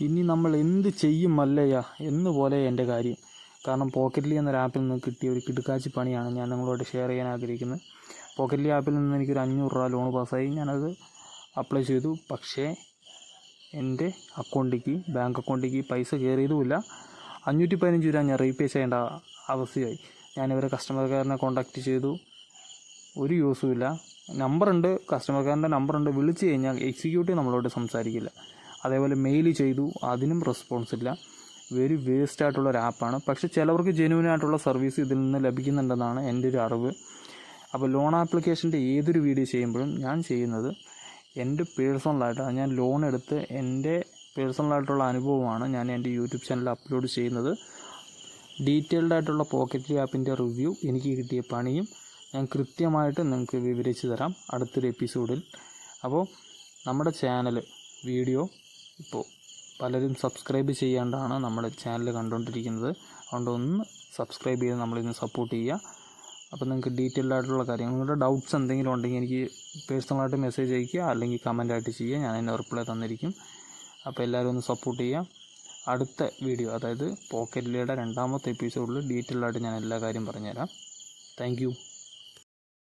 ഇനി നമ്മൾ എന്ത് ചെയ്യും മല്ലയ്യ എന്നുപോലെ എൻ്റെ കാര്യം. കാരണം പോക്കറ്റ്ലി എന്നൊരു ആപ്പിൽ നിന്ന് കിട്ടിയ ഒരു കിടുക്കാച്ചി പണിയാണ് ഞാൻ നിങ്ങളോട് ഷെയർ ചെയ്യാൻ ആഗ്രഹിക്കുന്നത്. പോക്കറ്റ്ലി ആപ്പിൽ നിന്ന് എനിക്കൊരു 500 രൂപ ലോൺ പാസ്സായി. ഞാനത് അപ്ലൈ ചെയ്തു. പക്ഷേ എൻ്റെ ബാങ്ക് അക്കൗണ്ടിലേക്ക് പൈസ കയറിയതുമില്ല. 515 രൂപ ഞാൻ റീപേ ചെയ്യേണ്ട അവസ്ഥയായി. ഞാനിവരെ കസ്റ്റമർ കെയറിനെ കോൺടാക്റ്റ് ചെയ്തു. ഒരു യൂസുമില്ല. നമ്പറുണ്ട്, കസ്റ്റമർ കെയറിൻ്റെ നമ്പറുണ്ട്. വിളിച്ച് കഴിഞ്ഞാൽ എക്സിക്യൂട്ടീവ് നമ്മളോട് സംസാരിക്കില്ല. അതേപോലെ മെയിൽ ചെയ്തു, അതിനും റെസ്പോൺസ് ഇല്ല. വെരി വേസ്റ്റ് ആയിട്ടുള്ളൊരു ആപ്പാണ്. പക്ഷേ ചിലവർക്ക് ജെന്യുവനായിട്ടുള്ള സർവീസ് ഇതിൽ നിന്ന് ലഭിക്കുന്നുണ്ടെന്നാണ് എൻ്റെ ഒരു അറിവ്. അപ്പോൾ ലോൺ ആപ്ലിക്കേഷൻ്റെ ഏതൊരു വീഡിയോ ചെയ്യുമ്പോഴും ഞാൻ ചെയ്യുന്നത് എൻ്റെ പേഴ്സണലായിട്ടാണ്. ഞാൻ ലോൺ എടുത്ത് എൻ്റെ പേഴ്സണലായിട്ടുള്ള അനുഭവമാണ് ഞാൻ എൻ്റെ യൂട്യൂബ് ചാനലിൽ അപ്ലോഡ് ചെയ്യുന്നത്. ഡീറ്റെയിൽഡ് ആയിട്ടുള്ള പോക്കറ്റ്ലി ആപ്പിൻ്റെ റിവ്യൂ, എനിക്ക് കിട്ടിയ പണിയും ഞാൻ കൃത്യമായിട്ട് നിങ്ങൾക്ക് വിവരിച്ച് തരാം അടുത്തൊരു എപ്പിസോഡിൽ. അപ്പോൾ നമ്മുടെ ചാനൽ വീഡിയോ ഇപ്പോൾ പലരും സബ്സ്ക്രൈബ് ചെയ്യാണ്ടാണ് നമ്മുടെ ചാനൽ കണ്ടുകൊണ്ടിരിക്കുന്നത്. അതുകൊണ്ട് ഒന്ന് സബ്സ്ക്രൈബ് ചെയ്ത് നമ്മളിന്ന് സപ്പോർട്ട് ചെയ്യുക. അപ്പോൾ നിങ്ങൾക്ക് ഡീറ്റെയിൽഡ് ആയിട്ടുള്ള കാര്യങ്ങൾ, നിങ്ങളുടെ ഡൗട്ട്സ് എന്തെങ്കിലും ഉണ്ടെങ്കിൽ എനിക്ക് പേഴ്സണലായിട്ട് മെസ്സേജ് അയയ്ക്കുക, അല്ലെങ്കിൽ കമൻ്റായിട്ട് ചെയ്യുക. ഞാൻ അതിന് റിപ്ലൈ തന്നിരിക്കും. അപ്പോൾ എല്ലാവരും ഒന്ന് സപ്പോർട്ട് ചെയ്യുക. അടുത്ത വീഡിയോ, അതായത് പോക്കറ്റ്ലിയുടെ 2ാമത്തെ എപ്പിസോഡിൽ ഡീറ്റെയിൽഡായിട്ട് ഞാൻ എല്ലാ കാര്യം പറഞ്ഞുതരാം. Thank you.